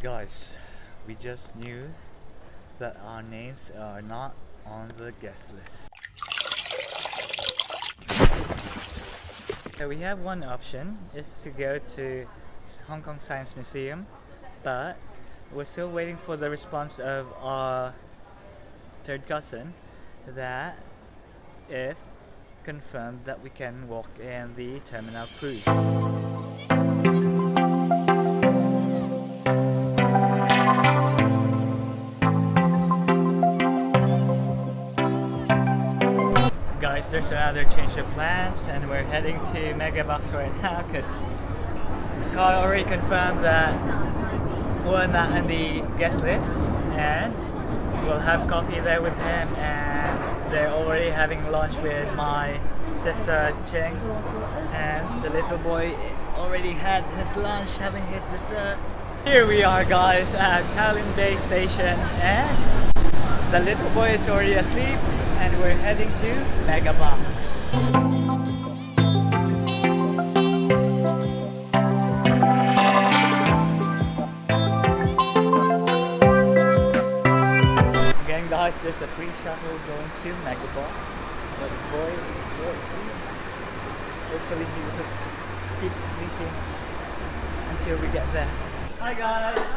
Guys, we just knew that our names are not on the guest list. So we have one option, is to go to Hong Kong Science Museum, but we're still waiting for the response of our third cousin that if confirmed that we can walk in the terminal cruise. Guys, there's another change of plans and we're heading to Megabox right now because Karl already confirmed that we're not on the guest list and we'll have coffee there with him, and they're already having lunch with my sister Cheng, and the little boy already had his lunch, having his dessert. Here we are guys at Kowloon Bay Station and the little boy is already asleep and we're heading to Megabox. Again guys, there's a free shuttle going to Megabox. But the boy is still asleep. Hopefully he will keep sleeping until we get there. Hi guys!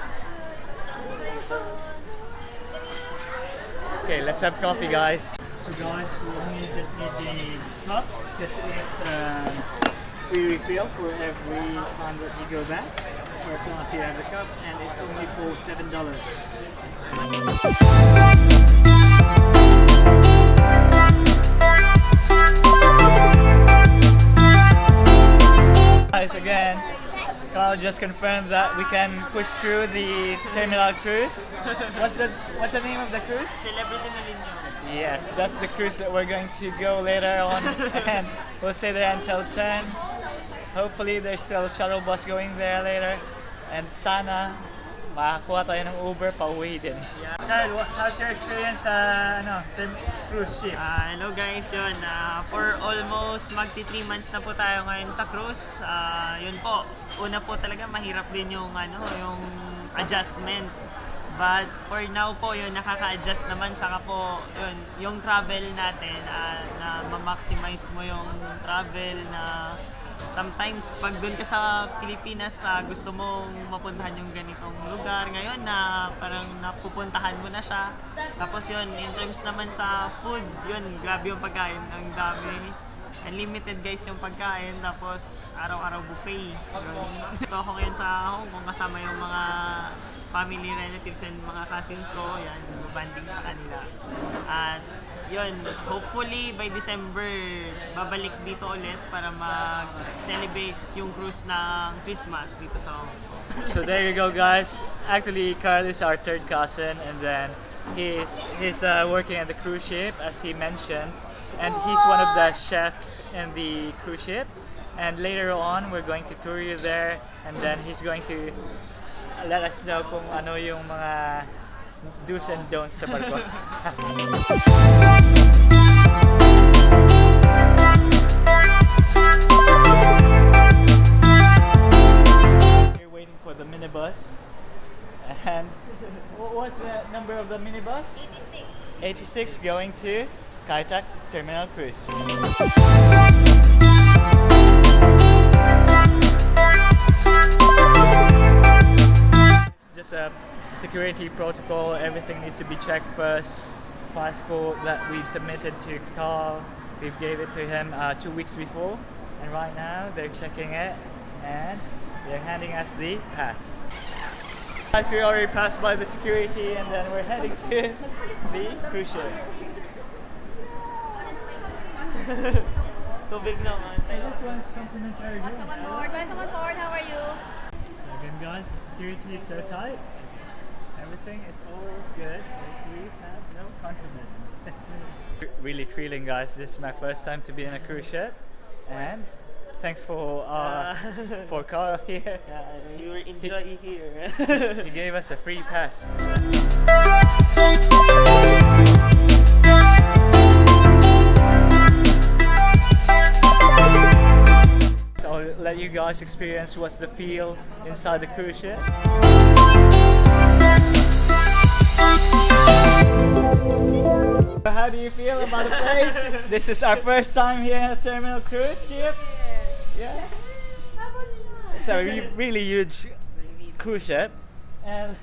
Okay, let's have coffee guys. So guys, we only just need the cup because it's a free refill for every time that you go back. For as long as you have the cup, and it's only for $7. Guys, again, Karl just confirmed that we can push through the terminal cruise. What's the name of the cruise? Celebrity Maligno. Yes, that's the cruise that we're going to go later on, and we'll stay there until 10. Hopefully there's still a shuttle bus going there later, and sana makakuha tayo ng Uber pauwi din. Yeah. Karl, how's your experience sa cruise ship? Hello guys, yun. For almost magti 3 months na po tayo ngayon sa cruise. Yun po, una po talaga mahirap din yung yung adjustment. But for now po, yun, nakaka-adjust naman. Saka po, yun, yung travel natin, na ma-maximize mo yung travel na sometimes pag doon ka sa Pilipinas, gusto mong mapuntahan yung ganitong lugar. Ngayon na parang napupuntahan mo na siya. Tapos yun, in terms naman sa food, yun, grabe yung pagkain. Ang dami. Unlimited guys yung pagkain. Tapos araw-araw buffet. Ito ako ngayon sa Hong Kong kasama yung mga family, relatives, and mga cousins ko. Yan, banding sa kanila. At yun, hopefully by December babalik dito ulit para mag-celebrate yung cruise ng Christmas dito sa Hong Kong. So there you go guys. Actually, Karl is our third cousin, and then he's working at the cruise ship as he mentioned, and he's one of the chefs in the cruise ship. And later on, we're going to tour you there, and then he's going to let us know kung ano yung mga do's and don'ts sa barko. We're waiting for the minibus. And what's the number of the minibus? 86. 86 going to Kai Tak Terminal Cruise. Just a security protocol, everything needs to be checked first. Passport that we've submitted to Karl, we gave it to him 2 weeks before, and right now they're checking it and they're handing us the pass. Guys, we already passed by the security and then we're heading to the cruise ship. Tubig naman. So this one is complimentary drinks. Welcome on board. How are you? So again guys, the security is so tight. Everything is all good. We have no contraband. Really thrilling guys. This is my first time to be in a cruise ship. And thanks for Karl here. You were enjoy here. He gave us a free pass. So I'll let you guys experience what's the feel inside the cruise ship. you feel about the place? This is our first time here in a terminal cruise ship. Yeah. It's a really huge cruise ship. And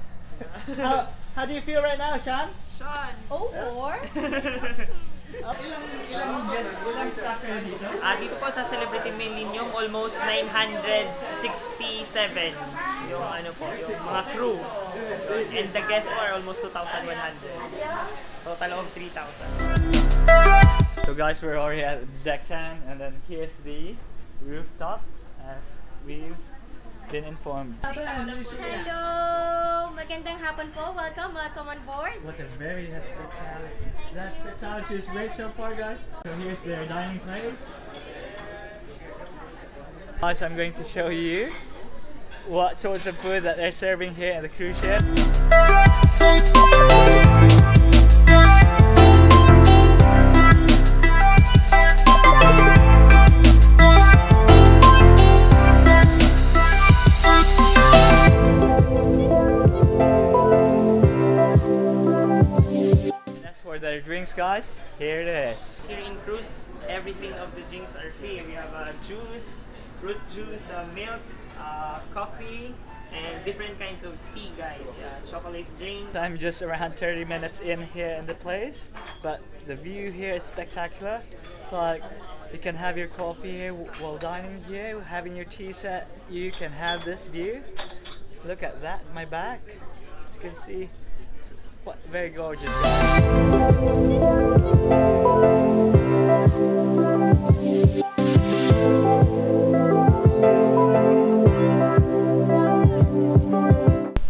how do you feel right now, Sean? Sean! Oh, four? Ilang staff kayo dito? Dito po sa Celebrity Millennium, almost 967 yung yung mga crew. And the guests are almost 2,100. Total of 3,000. So guys, we're already at deck 10, and then here's the rooftop as we've been informed. Hello! Magandang hapon po. Welcome on board. What a very hospitality. The hospitality is great so far, guys. So here's their dining place. Guys, I'm going to show you what sorts of food that they're serving here in the cruise ship. Their drinks, guys, here it is. Here in cruise, everything of the drinks are free. We have juice, fruit juice, milk, coffee, and different kinds of tea, guys. Yeah, chocolate drink. I'm just around 30 minutes in here in the place, but the view here is spectacular. It's like you can have your coffee here while dining here, having your tea set. You can have this view. Look at that, my back. As you can see. Very gorgeous.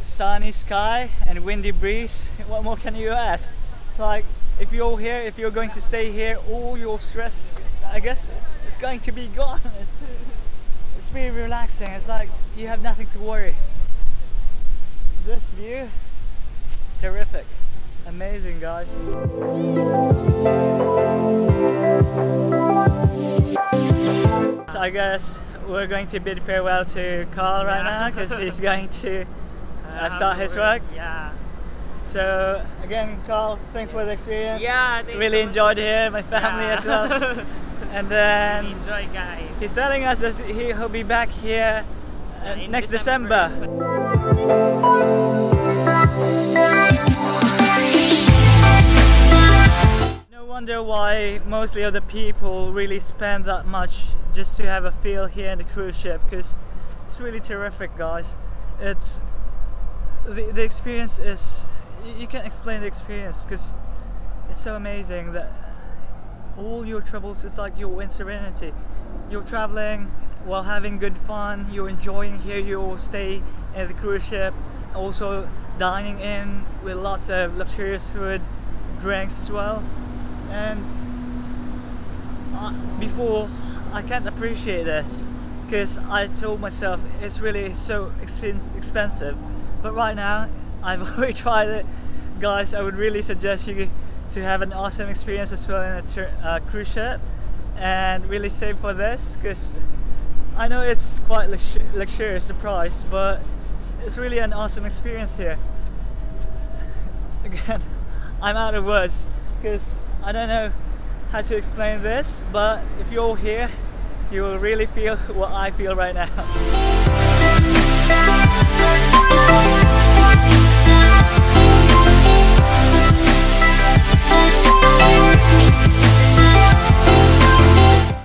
Sunny sky and windy breeze. What more can you ask? Like if you're here, if you're going to stay here, all your stress, I guess, it's going to be gone. It's really relaxing. It's like you have nothing to worry. This view. Terrific. Amazing, guys. So I guess we're going to bid farewell to Karl right now because he's going to start his work. Yeah. So again, Karl, thanks for the experience. Yeah, thanks really so much. enjoyed here, my family as well. And then Enjoy, guys. he's telling us that he'll be back here In next December. No wonder why mostly of the people really spend that much just to have a feel here in the cruise ship, because it's really terrific, guys. It's the experience is, you can't explain the experience because it's so amazing that all your troubles is like you're in serenity. You're traveling while having good fun, you're enjoying here, you'll stay in the cruise ship, also dining in with lots of luxurious food, drinks as well. And before, I can't appreciate this because I told myself it's really so expensive, but right now I've already tried it, guys. I would really suggest you to have an awesome experience as well in a cruise ship and really save for this, because I know it's quite luxurious, the price, but it's really an awesome experience here. Again, I'm out of words because I don't know how to explain this, but if you're here, you will really feel what I feel right now.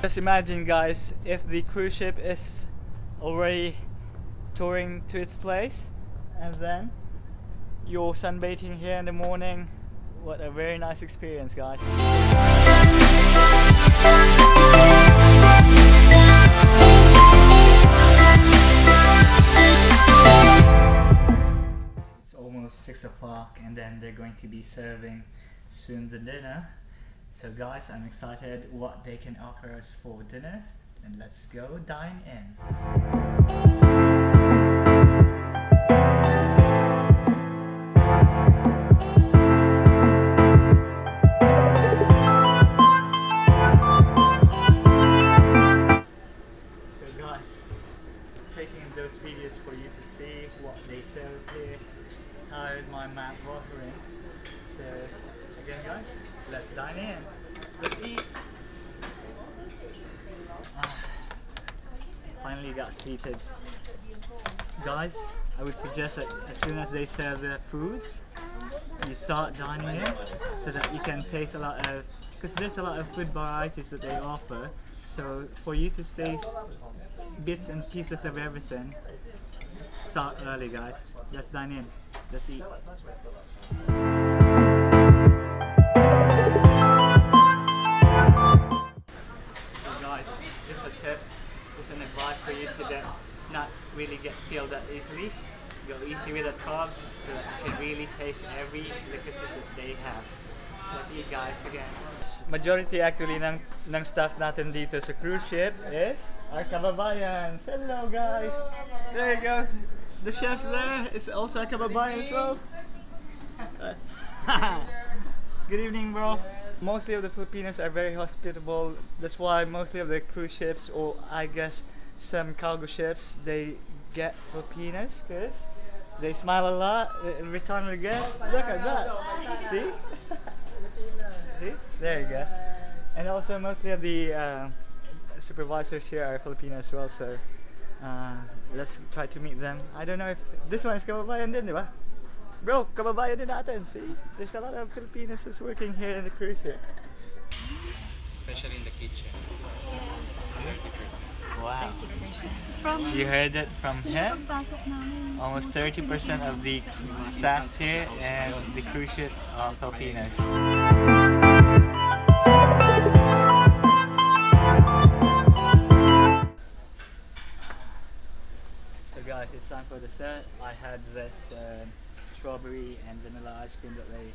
Just imagine, guys, if the cruise ship is already touring to its place and then you're sunbathing here in the morning. What a very nice experience, guys. It's almost 6 o'clock and then they're going to be serving soon the dinner. So guys, I'm excited what they can offer us for dinner, and let's go dine in. So guys, taking those videos for you to see what they serve here. Started my mouth watering. So again, guys. Let's dine in. Let's eat. Finally got seated. Guys, I would suggest that as soon as they serve the foods, you start dining in so that you can taste a lot of, because there's a lot of food varieties that they offer. So for you to taste bits and pieces of everything, start early, guys. Let's dine in. Let's eat. Guys, just a tip, just an advice for you to not really get filled that easily. Go easy with the carbs so that you can really taste every delicacies that they have. Let's eat, guys, again. Majority actually ng staff natin dito sa cruise ship is our kababayans. Hello, guys. There you go. The chef there is also a kababayan as well. Good evening, bro. Mostly of the Filipinos are very hospitable. That's why mostly of the cruise ships, or I guess some cargo ships, they get Filipinos because they smile a lot in return to guests. Look at that. See? See? There you go. And also mostly of the supervisors here are Filipino as well, so let's try to meet them. I don't know if this one is kababayan din, di ba? Bro, kababayan din natin. See? There's a lot of Filipinos who's working here in the cruise ship. Especially in the kitchen. 30%. Wow. You heard it from him? Almost 30% of the staff here and the cruise ship are Filipinos. So guys, it's time for dessert. I had this strawberry and vanilla ice cream that they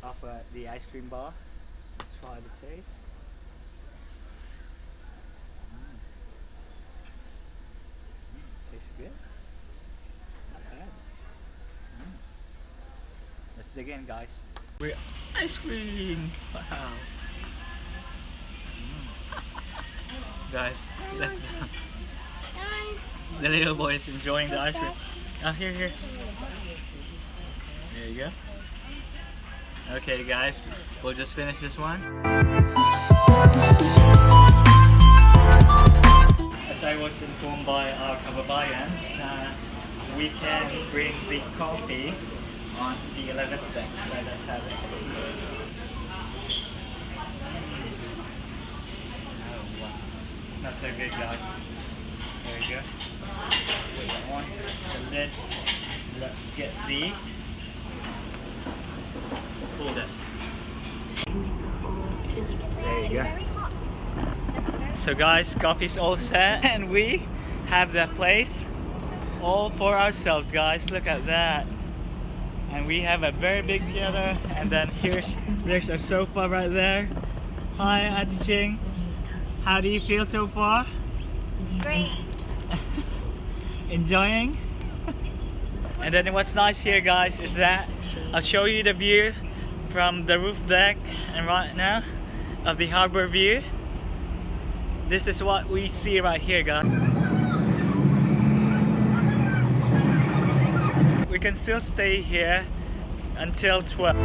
offer at the ice cream bar. Let's try the taste. Tastes good. Not bad. Let's dig in, guys. We're ice cream. Wow. Guys, let's. The little boy is enjoying the ice cream. Here. There you go. Okay, guys, we'll just finish this one. As I was informed by our kababayans, we can bring the coffee on the 11th deck. So let's have it. Oh wow, smells so good, guys. There you go. Let's put that on the lid. Let's get the holder. There you go. So guys, coffee's all set and we have the place all for ourselves, guys. Look at that. And we have a very big theater, and then there's a sofa right there. Hi, Ate Ching. How do you feel so far? Great. Enjoying? And then what's nice here, guys, is that I'll show you the view from the roof deck and right now of the harbor view. This is what we see right here, guys. We can still stay here until 12.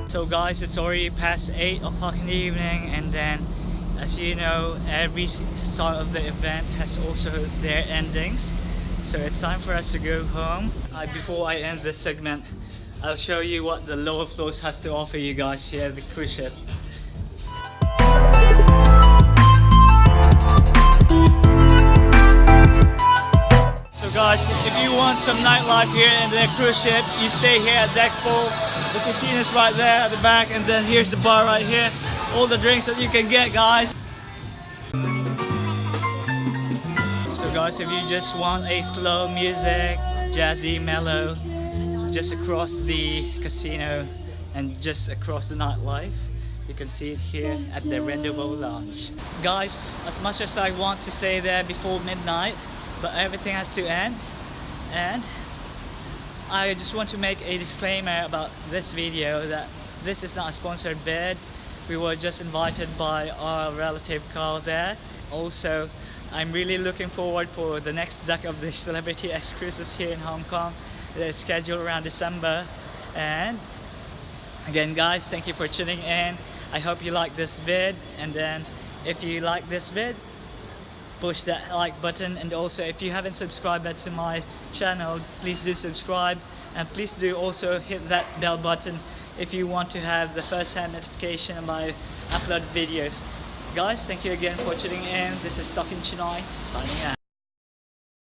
So guys, it's already past 8 o'clock in the evening, and then as you know, every start of the event has also their endings. So it's time for us to go home. Before I end this segment, I'll show you what the lower floors has to offer you guys here at the cruise ship. So guys, if you want some nightlife here in the cruise ship, you stay here at deck 4. The casino's right there at the back, and then here's the bar right here. All the drinks that you can get, guys. So guys, if you just want a slow music, jazzy, mellow, just across the casino and just across the nightlife, you can see it here at the Rendezvous Lounge. Guys, as much as I want to stay there before midnight, but everything has to end, and I just want to make a disclaimer about this video that this is not a sponsored bid. We were just invited by our relative Karl there. Also, I'm really looking forward for the next deck of the Celebrity X Cruises here in Hong Kong. They're scheduled around December. And again guys, thank you for tuning in. I hope you like this vid, and then if you like this vid, push that like button, and also if you haven't subscribed to my channel, please do subscribe, and please do also hit that bell button if you want to have the first-hand notification of my upload videos. Guys, thank you again for tuning in. This is Talking Chinoy signing out.